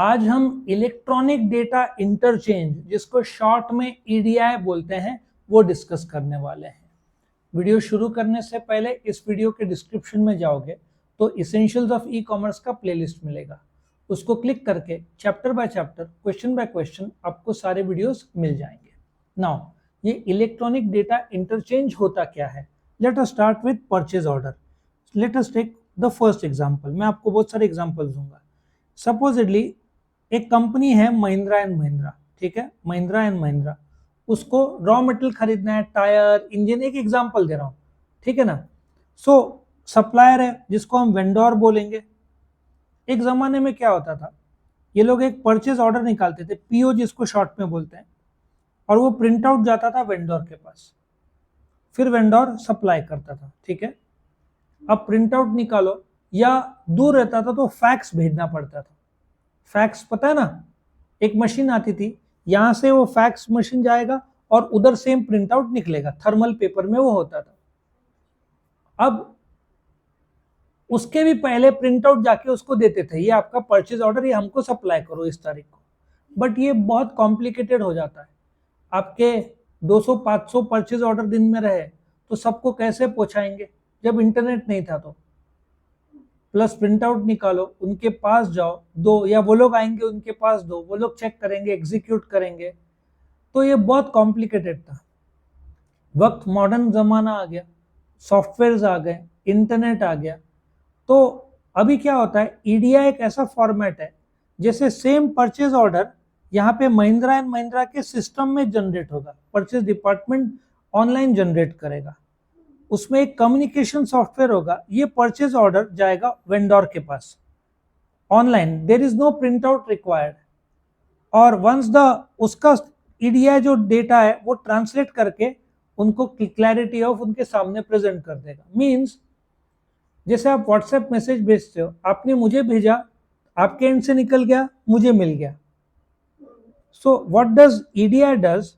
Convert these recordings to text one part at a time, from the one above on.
आज हम electronic data interchange, जिसको शॉर्ट में ईडीआई बोलते हैं, वो डिस्कस करने वाले हैं। वीडियो शुरू करने से पहले इस वीडियो के डिस्क्रिप्शन में जाओगे तो इसेंशियल्स ऑफ ई कॉमर्स का प्लेलिस्ट मिलेगा। उसको क्लिक करके chapter by chapter, question by question आपको सारे वीडियोस मिल जाएंगे। नाउ ये इलेक्ट्रॉनिक डेटा इंटरचेंज होता क्या है? Let us start with purchase order. Let us take the first example. मैं आपको बहुत सारे एग्जांपल दूंगा। सपोजिटली एक कंपनी है महिंद्रा एंड महिंद्रा, ठीक है, महिंद्रा एंड महिंद्रा, उसको रॉ मटेरियल खरीदना है, टायर, इंजन, एक एग्जांपल दे रहा हूं, ठीक है ना। सो सप्लायर है जिसको हम वेंडर बोलेंगे। एक जमाने में क्या होता था, ये लोग एक परचेज ऑर्डर निकालते थे, पीओ जिसको शॉर्ट में बोलते हैं, और वो प्रिंट आउट जाता था वेंडर के पास, फिर वेंडर सप्लाई करता था, ठीक है। अब प्रिंट आउट निकालो, या दूर रहता था तो फैक्स भेजना पड़ता था। फैक्स पता है ना, एक मशीन आती थी, यहां से वो फैक्स मशीन जाएगा और उधर सेम प्रिंट आउट निकलेगा, थर्मल पेपर में वो होता था। अब उसके भी पहले प्रिंट आउट जाके उसको देते थे, ये आपका परचेज ऑर्डर, ये हमको सप्लाई करो इस तारीख को। बट ये बहुत कॉम्प्लिकेटेड हो जाता है। आपके 200-500 परचेज ऑर्डर दिन में रहे तो सबको कैसे पहुंचाएंगे जब इंटरनेट नहीं था? तो प्लस प्रिंट आउट निकालो, उनके पास जाओ, दो, या वो लोग आएंगे उनके पास दो, वो लोग चेक करेंगे, एग्जीक्यूट करेंगे। तो ये बहुत कॉम्प्लिकेटेड था। वक्त मॉडर्न जमाना आ गया, सॉफ्टवेयर आ गए, इंटरनेट आ गया। तो अभी क्या होता है, ईडीआई एक ऐसा फॉर्मेट है जैसे सेम परचेज ऑर्डर यहाँ पे महिंद्रा एंड महिंद्रा के सिस्टम में जनरेट होगा, परचेज डिपार्टमेंट ऑनलाइन जनरेट करेगा, उसमें एक कम्युनिकेशन सॉफ्टवेयर होगा, ये परचेज ऑर्डर जाएगा वेंडर के पास online, there is no print out required. और वंस द उसका ईडीआई जो डेटा है वो ट्रांसलेट करके उनको क्लैरिटी ऑफ उनके सामने प्रेजेंट कर देगा। मींस जैसे आप व्हाट्सएप मैसेज भेजते हो, आपने मुझे भेजा, आपके एंड से निकल गया, मुझे मिल गया। So what does EDI does,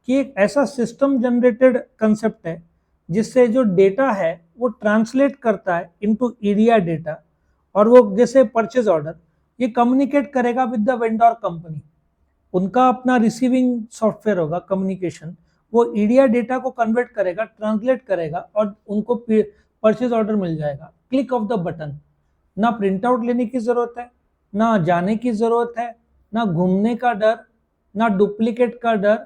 कि एक ऐसा सिस्टम जनरेटेड कंसेप्ट है जिससे जो डेटा है वो ट्रांसलेट करता है इनटू ईडीआई डेटा, और वो जैसे परचेज ऑर्डर ये कम्युनिकेट करेगा विद द वेंडर कंपनी। उनका अपना रिसीविंग सॉफ्टवेयर होगा कम्युनिकेशन, वो ईडीआई डेटा को कन्वर्ट करेगा, ट्रांसलेट करेगा, और उनको परचेज ऑर्डर मिल जाएगा क्लिक ऑफ द बटन। ना प्रिंट आउट लेने की जरूरत है, ना जाने की जरूरत है, ना घूमने का डर, ना डुप्लीकेट का डर।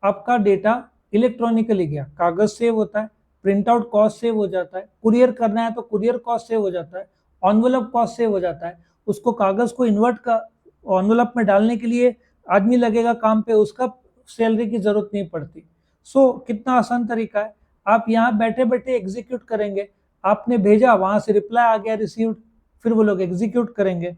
आपका डेटा इलेक्ट्रॉनिकली गया, कागज सेव होता है, प्रिंट आउट कॉस्ट सेव हो जाता है, कुरियर करना है तो कुरियर कॉस्ट सेव हो जाता है, एनवेलप कॉस्ट सेव हो जाता है, उसको कागज को इन्वर्ट का एनवेलप में डालने के लिए आदमी लगेगा काम पे, उसका सैलरी की जरूरत नहीं पड़ती। सो कितना आसान तरीका है, आप यहाँ बैठे बैठे एग्जीक्यूट करेंगे, आपने भेजा, वहां से रिप्लाई आ गया रिसीव्ड, फिर वो लोग एग्जीक्यूट करेंगे।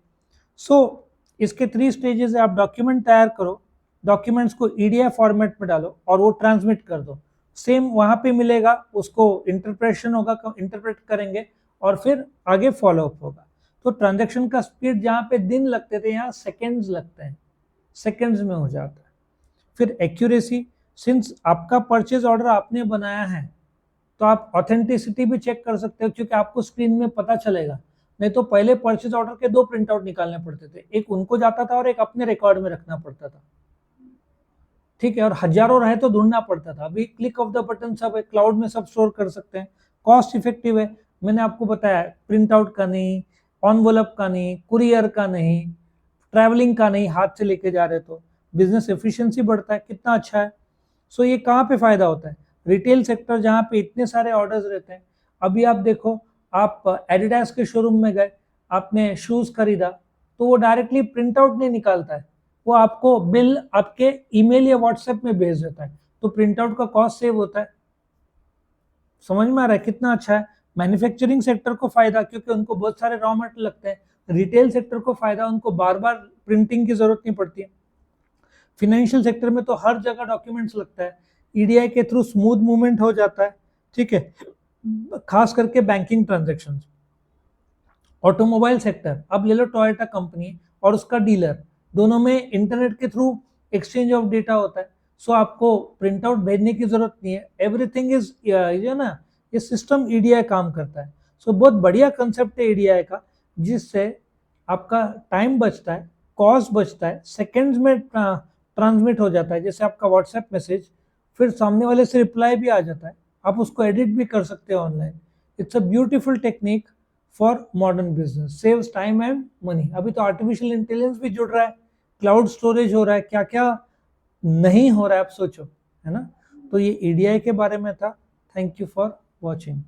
सो इसके 3 स्टेजेस है, आप डॉक्यूमेंट तैयार करो, डॉक्यूमेंट्स को ईडीआई फॉर्मेट में डालो और वो ट्रांसमिट कर दो, सेम वहां पे मिलेगा, उसको इंटरप्रेशन होगा, इंटरप्रेट करेंगे और फिर आगे फॉलोअप होगा। तो ट्रांजैक्शन का स्पीड जहाँ पे दिन लगते थे, यहाँ सेकेंड्स लगते हैं, सेकेंड्स में हो जाता है। फिर एक्यूरेसी, सिंस आपका परचेज ऑर्डर आपने बनाया है तो आप ऑथेंटिसिटी भी चेक कर सकते हो, क्योंकि आपको स्क्रीन में पता चलेगा। नहीं तो पहले परचेज ऑर्डर के 2 प्रिंट आउट निकालने पड़ते थे, एक उनको जाता था और एक अपने रिकॉर्ड में रखना पड़ता था, ठीक है, और हजारों रहे तो ढूंढना पड़ता था। अभी क्लिक ऑफ द बटन सब है, क्लाउड में सब स्टोर कर सकते हैं, कॉस्ट इफेक्टिव है। मैंने आपको बताया, प्रिंट आउट का नहीं, एनवेलप का नहीं, कुरियर का नहीं, ट्रैवलिंग का नहीं, हाथ से लेके जा रहे तो बिजनेस एफिशिएंसी बढ़ता है, कितना अच्छा है। सो ये कहाँ पे फायदा होता है? रिटेल सेक्टर, जहाँ पे इतने सारे ऑर्डर्स रहते हैं। अभी आप देखो, आप एडिडास के शोरूम में गए, आपने शूज खरीदा, तो वो डायरेक्टली प्रिंट आउट नहीं निकालता है, वो आपको बिल आपके ईमेल या व्हाट्सएप में भेज देता है, तो प्रिंट आउट का कॉस्ट सेव होता है। समझ में आ रहा है कितना अच्छा है? मैन्युफैक्चरिंग सेक्टर को फायदा, क्योंकि उनको बहुत सारे रॉ मटेरियल लगते हैं। रिटेल सेक्टर को फायदा, उनको बार बार प्रिंटिंग की जरूरत नहीं पड़ती है। फिनेंशियल सेक्टर में तो हर जगह डॉक्यूमेंट्स लगता है, ईडीआई के थ्रू स्मूथ मूवमेंट हो जाता है, ठीक है, खास करके बैंकिंग ट्रांजैक्शंस। ऑटोमोबाइल सेक्टर, अब ले लो टोयोटा कंपनी और उसका डीलर, दोनों में इंटरनेट के थ्रू एक्सचेंज ऑफ डेटा होता है। सो आपको प्रिंट आउट भेजने की जरूरत नहीं है, एवरीथिंग इज ये ना, ये सिस्टम ईडीआई काम करता है। सो बहुत बढ़िया कंसेप्ट है ईडीआई का, जिससे आपका टाइम बचता है, कॉस्ट बचता है, सेकेंड्स में ट्रांसमिट हो जाता है। जैसे आपका व्हाट्सएप मैसेज फिर सामने वाले से रिप्लाई भी आ जाता है, आप उसको एडिट भी कर सकते हो online. It's a beautiful technique for modern business, saves time and money. अभी तो आर्टिफिशियल इंटेलिजेंस भी जुड़ रहा है, क्लाउड स्टोरेज हो रहा है, क्या क्या नहीं हो रहा है आप सोचो, है ना। तो ये ईडीआई के बारे में था। Thank you for watching.